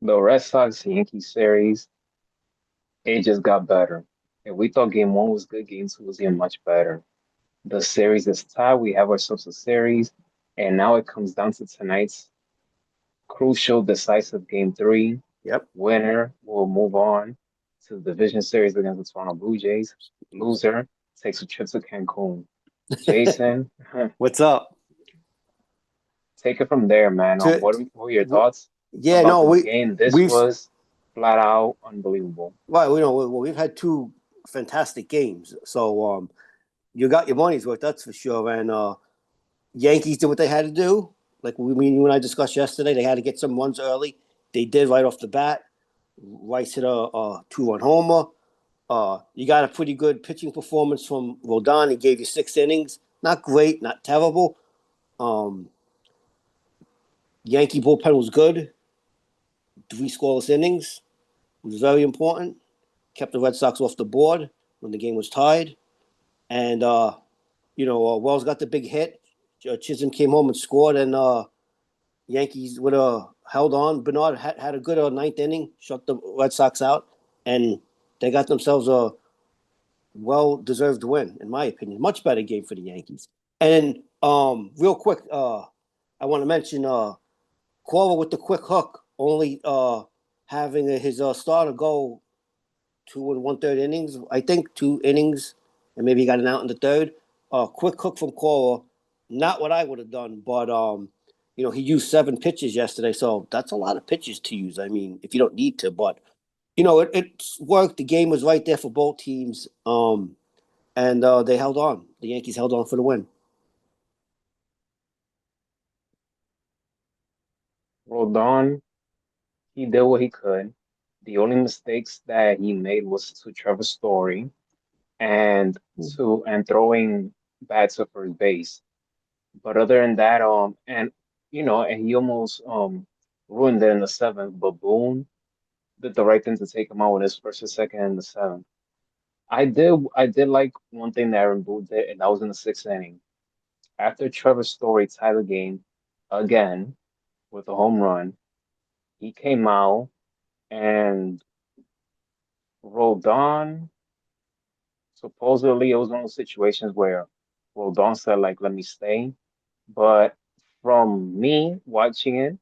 The Red Sox Yankees series, it just got better. If we thought game one was good, game two was even much better. The series is tied. We have ourselves a series, and now it comes down to tonight's crucial, decisive game three. Yep. Winner will move on to the division series against the Toronto Blue Jays. Loser takes a trip to Cancun. Jason, What's up? take it from there, man. To, What were your w- thoughts yeah, about no, this game? This we've was flat out unbelievable. well, we've had two fantastic games. So you got your money's worth, that's for sure. And Yankees did what they had to do. Like you and I discussed yesterday, they had to get some runs early. They did right off the bat. Rice hit a two-run homer. You got a pretty good pitching performance from Rodon. He gave you 6 innings. Not great, not terrible. Um, Yankee bullpen was good. 3 scoreless innings was very important. Kept the Red Sox off the board when the game was tied. And Wells got the big hit. Chisholm came home and scored, and Yankees would have held on. Bernard had a good ninth inning, shut the Red Sox out, and they got themselves a well deserved win, in my opinion. Much better game for the Yankees. And real quick, I want to mention Cora with the quick hook, only having his starter go 2 and 1/3 innings. I think 2 innings, and maybe he got an out in the third. Quick hook from Cora, not what I would have done, but he used 7 pitches yesterday, so that's a lot of pitches to use. I mean, if you don't need to, but it worked. The game was right there for both teams, and they held on. The Yankees held on for the win. Rodon, he did what he could. The only mistakes that he made was to Trevor Story and and throwing bats to first base. But other than that, and he almost ruined it in the seventh. But Boone did the right thing to take him out with his first and second in the seventh. I did like one thing that Aaron Boone did, and that was in the sixth inning. After Trevor Story tied the game again with a home run, he came out and Rodon. Supposedly, it was one of those situations where Rodon said, like, let me stay. But from me watching it,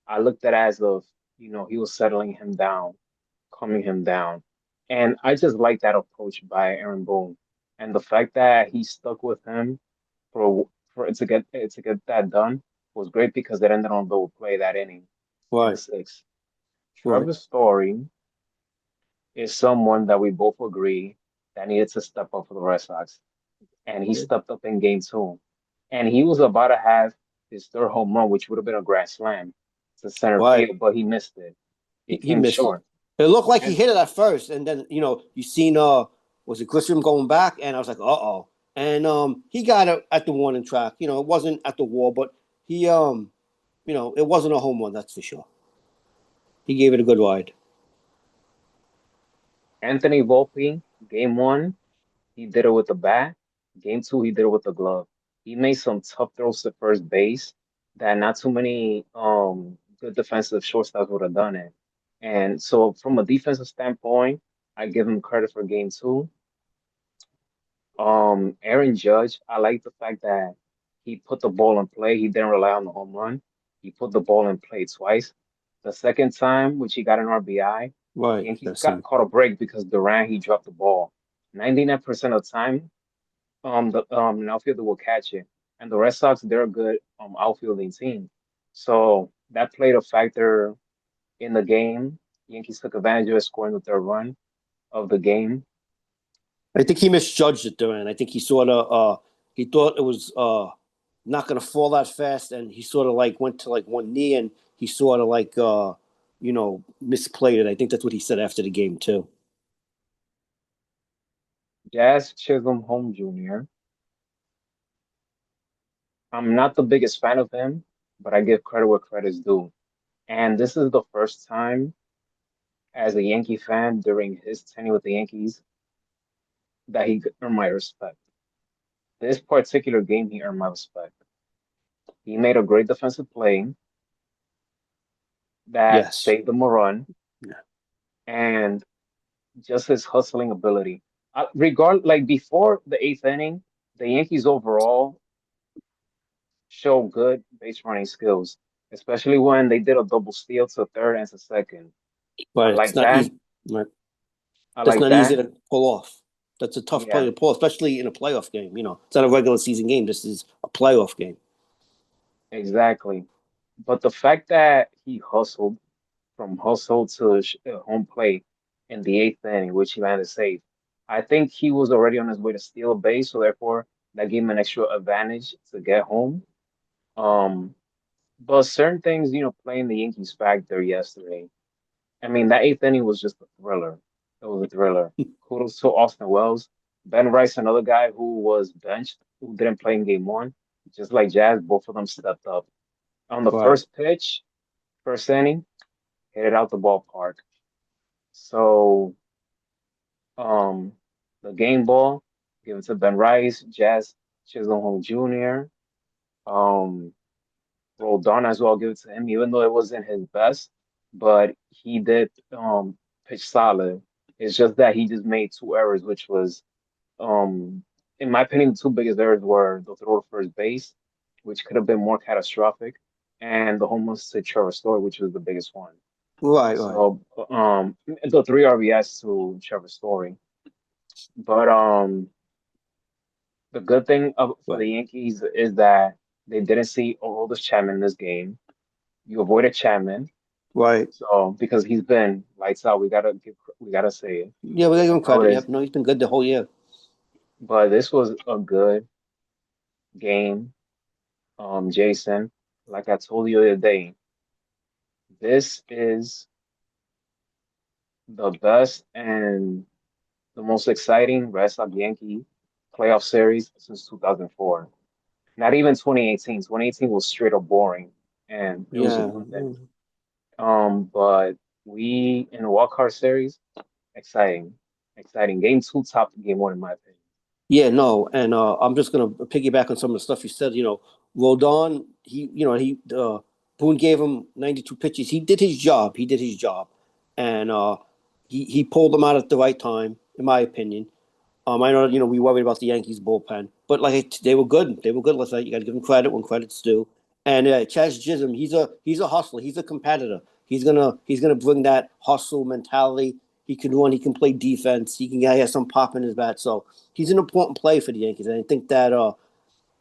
I looked at it as of, he was settling him down, calming him down. And I just like that approach by Aaron Boone. And the fact that he stuck with him for it to get that done was great because it ended on double play that inning in the Right, sixth. right. Trevor Story is someone that we both agree that needed to step up for the Red Sox. And he stepped up in game two. And he was about to have his third home run, which would have been a grand slam to center Right. field, but he missed it. He He came missed it. short. It looked like he And hit it at first, and then you seen was it Grissom going back, and I was like, and he got it at the warning track. It wasn't at the wall, but he it wasn't a home run, that's for sure. He gave it a good ride. Anthony Volpe, game one, he did it with the bat. Game two, he did it with the glove. He made some tough throws to first base that not too many good defensive shortstops would have done it. And so from a defensive standpoint, I give him credit for game two. Aaron Judge, I like the fact that he put the ball in play. He didn't rely on the home run. He put the ball in play twice. The second time, which he got an RBI, Right. Yankees That's got him. caught a break because Durant he dropped the ball. 99% of the time, the an outfielder will catch it. And the Red Sox, they're a good outfielding team. So that played a factor in the game. Yankees took advantage of it, scoring the third run of the game. I think he misjudged it, Duran. I think he sort of he thought it was not going to fall that fast, and he sort of like went to like one knee, and he sort of like misplayed it. I think that's what he said after the game too. Jazz Chisholm Home Jr. I'm not the biggest fan of him, but I give credit where credit's due. And this is the first time as a Yankee fan during his tenure with the Yankees that he earned my respect. This particular game, he earned my respect. He made a great defensive play that Yes. saved them a run, Yeah. and just his hustling ability. Like before the eighth inning, the Yankees overall show good base running skills, especially when they did a double steal to third and to second. I But it's like not that. easy. Right. I That's like not easy that. to pull off. That's a tough play Yeah, to pull, especially in a playoff game. It's not a regular season game. This is a playoff game. exactly. But the fact that he hustled from hustle to home plate in the eighth inning, which he landed safe, I think he was already on his way to steal a base, so therefore that gave him an extra advantage to get home. Um, but certain things, playing the Yankees factor yesterday. I mean, that eighth inning was just a thriller. It was a thriller. Kudos to Austin Wells. Ben Rice, another guy who was benched, who didn't play in game one, just like Jazz, both of them stepped up. On the Right. first pitch, first inning, hit it out the ballpark. So, um, the game ball, given to Ben Rice, Jazz Chisholm Jr., um, rolled on as well, give it to him, even though it wasn't his best, but he did pitch solid. It's just that he just made two errors, which was in my opinion, the two biggest errors were the throw to first base, which could have been more catastrophic, and the home run to Trevor Story, which was the biggest one. Right. Right. So the three RBIs to Trevor Story. But the good thing for Right. the Yankees is that they didn't see Aroldis Chapman in this game. You avoided Chapman. Right. So because he's been lights out, we gotta say it. Yeah, we gotta give him That's how credit. it Yep. is. No, he's been good the whole year. But this was a good game, Jason. Like I told you the other day, this is the best and the most exciting Red Sox Yankee playoff series since 2004. Not even 2018. 2018 was straight up boring and it was Yeah. redundant. But we in the wild card series, exciting, exciting. Game two topped game one in my opinion. Yeah, no, and I'm just gonna piggyback on some of the stuff you said. Rodon, Boone gave him 92 pitches. He did his job. He did his job, and he pulled them out at the right time, in my opinion. I know we worried about the Yankees bullpen, but like they were good. They were good last night. You got to give them credit when credit's due. And Chaz Chisholm, he's a hustler. He's a competitor. He's gonna bring that hustle mentality. He can run. He can play defense. He has some pop in his bat. So he's an important play for the Yankees. And I think that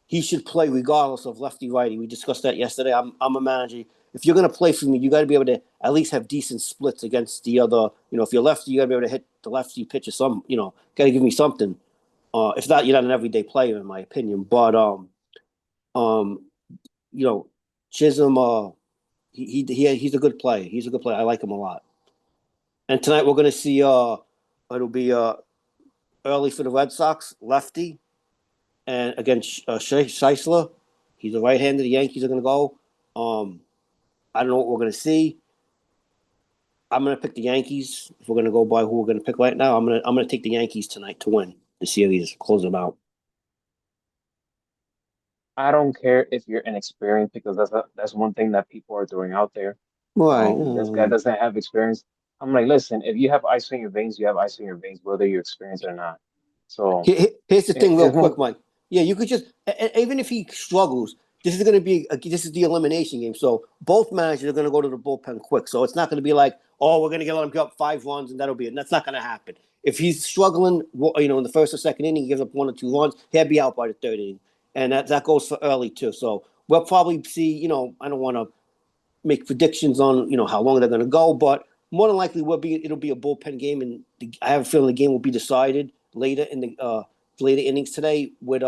he should play regardless of lefty righty. We discussed that yesterday. I'm a manager. If you're going to play for me, you got to be able to at least have decent splits against the other. If you're lefty, you got to be able to hit the lefty pitch or some. Got to give me something. If not, you're not an everyday player, in my opinion. But um, you know, Chisholm, he's a good player. He's a good player. I like him a lot. And tonight we're going to see. It'll be early for the Red Sox, lefty, and against Scheisler. He's a right-hander. The Yankees are going to go. I don't know what we're going to see. I'm going to pick the Yankees. If we're going to go by who we're going to pick right now, I'm going to take the Yankees tonight to win the series, close them out. I don't care if you're inexperienced because that's one thing that people are throwing out there. Right. This guy doesn't have experience. I'm like, listen, if you have ice in your veins, you have ice in your veins, whether you're experienced or not. So Here's the thing, real it's quick, one. Mike. Yeah, you could just even if he struggles, this is going to be this is the elimination game. So both managers are going to go to the bullpen quick. So it's not going to be like, oh, we're going to let him give up 5 runs and that'll be it. And that's not going to happen. If he's struggling, in the first or second inning, he gives up 1 or 2 runs, he'll be out by the third inning, and that goes for early too. So we'll probably see. I don't want to make predictions on how long they're going to go, but more than likely it'll be a bullpen game, and I have a feeling the game will be decided later in the later innings today with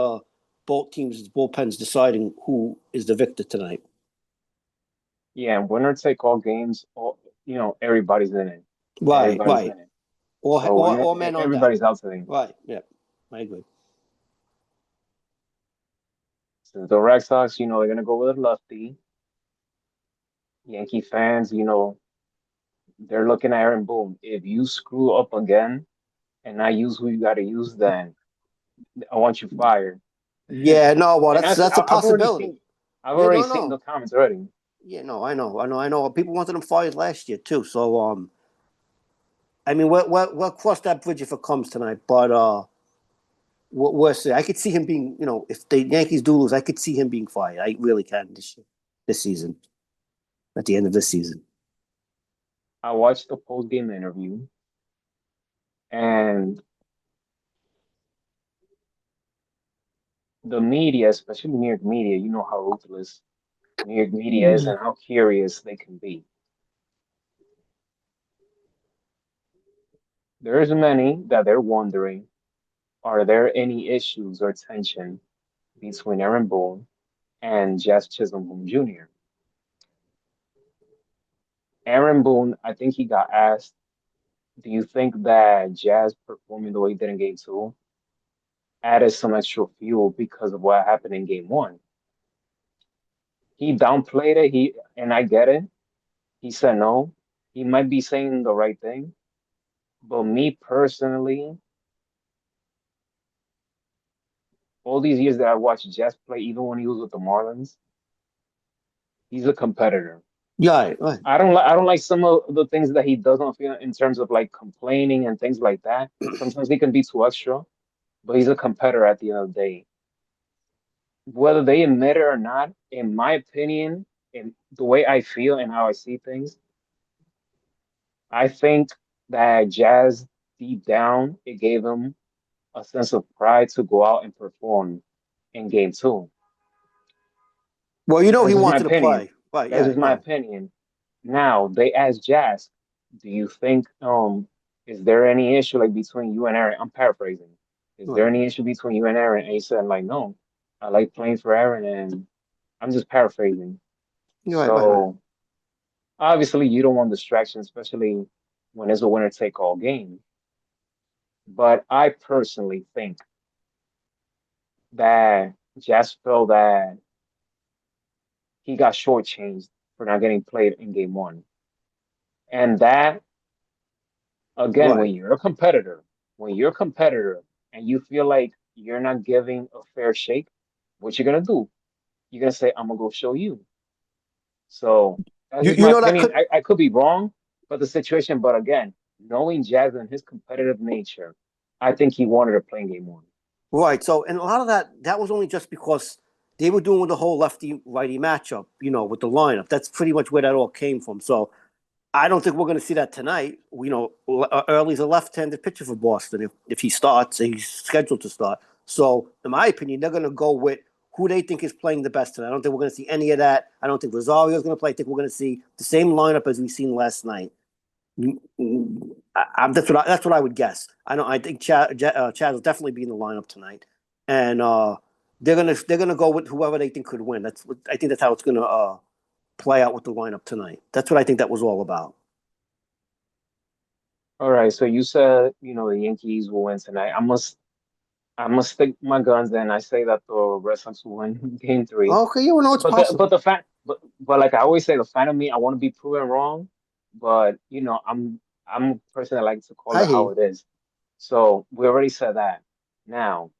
both teams' bullpens deciding who is the victor tonight. Yeah, winner take all games. Everybody's in it. Right, Everybody's right. in it. Or So when men on deck. everybody's out today, Right. Yeah, I agree. since the Red Sox, they're gonna go with a lefty. Yankee fans, they're looking at Aaron Boone. If you screw up again and not use who you got to use, then I want you fired. Yeah, no, well, And that's a I've already possibility. seen, I've Yeah, already no, seen no. the comments already. Yeah, no, I know. People wanted him fired last year too. So, I mean, we'll cross that bridge if it comes tonight. But we'll see. I could see him being, if the Yankees do lose, I could see him being fired. I really can this season, at the end of this season. I watched the post-game interview, and the media, especially New York media, you know how ruthless New York media is and how curious they can be. There's many that they're wondering, are there any issues or tension between Aaron Boone and Jazz Chisholm Jr.? Aaron Boone, I think he got asked, do you think that Jazz performing the way he did in game two added some extra fuel because of what happened in game one? He downplayed it, and I get it. He said no. He might be saying the right thing, but me personally, all these years that I watched Jazz play, even when he was with the Marlins, he's a competitor. Yeah, right. I don't like some of the things that he does on field in terms of like complaining and things like that. Sometimes he can be too extra, but he's a competitor at the end of the day. Whether they admit it or not, in my opinion, in the way I feel and how I see things, I think that Jazz deep down, it gave him a sense of pride to go out and perform in game two. Well, he That's just my wanted to opinion. play. Right, That's yeah, just my yeah. opinion. Now they asked Jazz, do you think is there any issue like between you and Aaron? I'm paraphrasing. Is there Right. any issue between you and Aaron? And he said like no. I like playing for Aaron and I'm just paraphrasing. You're right, right, right. So obviously you don't want distraction, especially when it's a winner take all game. But I personally think that Jazz felt that he got shortchanged for not getting played in game one. And that again, Right. when you're a competitor and you feel like you're not giving a fair shake, what you're gonna do? You're gonna say, I'm gonna go show you. So that's You just you my know that opinion. could I could be wrong, but the situation, but again, knowing Jazz and his competitive nature, I think he wanted to play in game one. right. So, and a lot of that was only just because they were doing the whole lefty righty matchup, with the lineup. That's pretty much where that all came from. So, I don't think we're going to see that tonight. Early's a left-handed pitcher for Boston. If he starts, he's scheduled to start. So, in my opinion, they're going to go with who they think is playing the best tonight. I don't think we're going to see any of that. I don't think Rosario's going to play. I think we're going to see the same lineup as we've seen last night. That's what I would guess. I don't. I think Chad will definitely be in the lineup tonight, and they're gonna go with whoever they think could win. I think that's how it's gonna play out with the lineup tonight. That's what I think that was all about. All right, so you said, the Yankees will win tonight. I must stick my guns and I say that the Red Sox will win game three. Okay, you know it's But the possible. fact but like I always say, the fan of me, I want to be proven wrong. But I'm a person that likes to call I it hear how you. it is. So we already said that. Now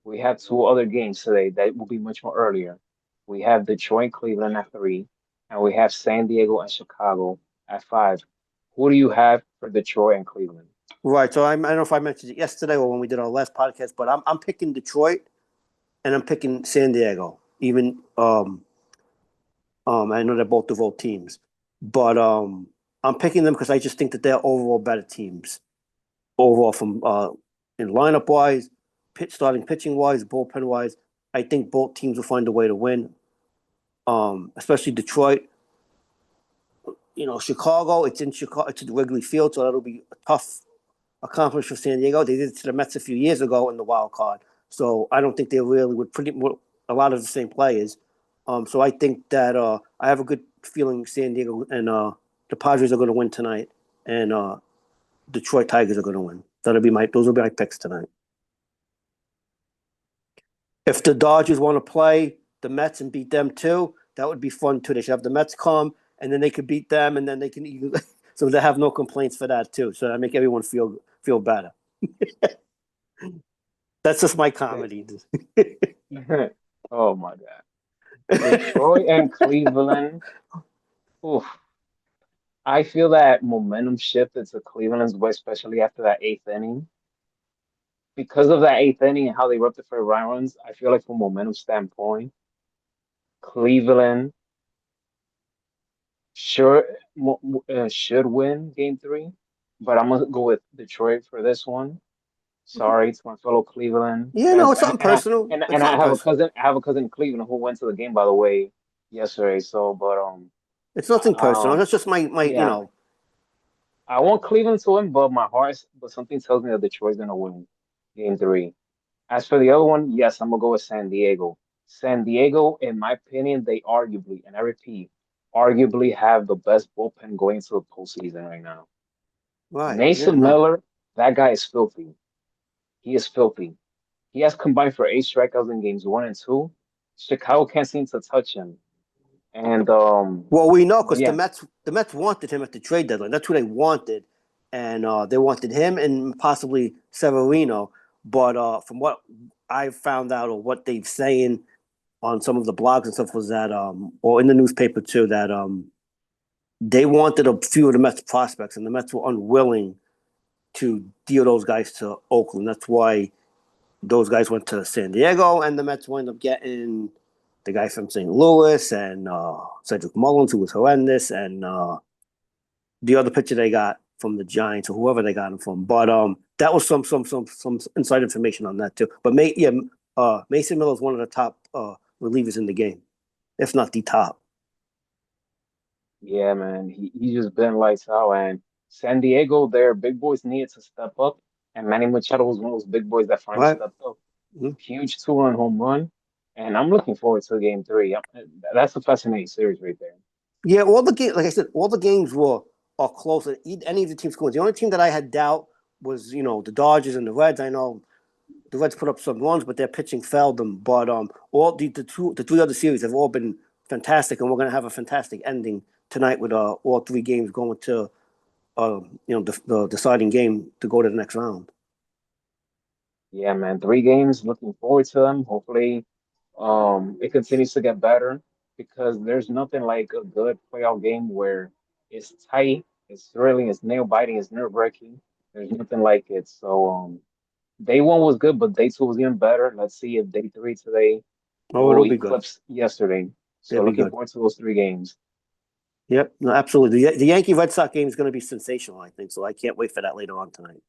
we have two other games today that will be much more earlier. We have Detroit and Cleveland at 3, and we have San Diego and Chicago at 5. Who do you have for Detroit and Cleveland? Right. So I don't know if I mentioned it yesterday or when we did our last podcast, but I'm picking Detroit and I'm picking San Diego. Even I know they're both devote teams, but I'm picking them because I just think that they're overall better teams. Overall from in lineup wise, starting pitching wise, bullpen wise. I think both teams will find a way to win. Especially Detroit. Chicago. It's in Chicago. It's at Wrigley Field, so that'll be a tough accomplishment for San Diego. They did it to the Mets a few years ago in the wild card, so I don't think they really would pretty a lot of the same players. So I think that I have a good feeling San Diego and the Padres are going to win tonight, and Detroit Tigers are going to win. Those will be my picks tonight. If the Dodgers want to play the Mets and beat them too, that would be fun too. They should have the Mets come, and then they could beat them, and then they can so they have no complaints for that too. So that make everyone feel better. That's just my Okay. comedy. Oh my God. Detroit and Cleveland. Oof. I feel that momentum shifted to Cleveland's way, especially after that eighth inning. Because of that eighth inning and how they wrapped it for runs, I feel like from a momentum standpoint, Cleveland sure should win game three, but I'm gonna go with Detroit for this one. Sorry to my fellow Cleveland Yeah, no, fans, it's not personal. and It's not personal. I have a cousin in Cleveland who went to the game by the way yesterday. So, but It's nothing personal. That's just my yeah, I want Cleveland to win, but something tells me that Detroit's gonna win game three. As for the other one, yes, I'm gonna go with San Diego. San Diego, in my opinion, they arguably, and I repeat, arguably have the best bullpen going into the postseason right now. right. Yeah, Mason no. Miller, that guy is filthy. He is filthy. He has combined for 8 strikeouts in games one and two. Chicago can't seem to touch him. And Well, we know but because yeah, the Mets wanted him at the trade deadline. That's who they wanted, and they wanted him and possibly Severino. But from what I found out or what they've saying on some of the blogs and stuff was that, or in the newspaper too, that they wanted a few of the Mets prospects, and the Mets were unwilling to deal those guys to Oakland. That's why those guys went to San Diego, and the Mets wound up getting the guy from St. Louis and Cedric Mullins, who was horrendous, and the other pitcher they got from the Giants or whoever they got him from. But that was some inside information on that too. But Mason Miller is one of the top relievers in the game, if not the top. yeah, man, he just been lights out. And San Diego, their big boys needed to step up, and Manny Machado was one of those big boys that finally Right? stepped up. Mm-hmm. Huge 2-run home run, and I'm looking forward to game three. That's a fascinating series right there. Yeah, all the game, like I said, all the games were are close. Any of the teams scored. The only team that I had doubt was the Dodgers and the Reds. I know the Reds put up some runs, but their pitching failed them. But all the three other series have all been fantastic, and we're going to have a fantastic ending tonight with all three games going to the deciding game to go to the next round. Yeah, man, 3 games. Looking forward to them. Hopefully, it continues to get better because there's nothing like a good playoff game where it's tight, it's thrilling, it's nail biting, it's nerve wracking. There's nothing like it. So, day one was good, but day two was even better. Let's see if day three today Oh, it'll will be good. eclipse yesterday. It'll So, be looking good. forward to those 3 games. Yep, no, absolutely. The Yankee Red Sox game is going to be sensational, I think. So I can't wait for that later on tonight.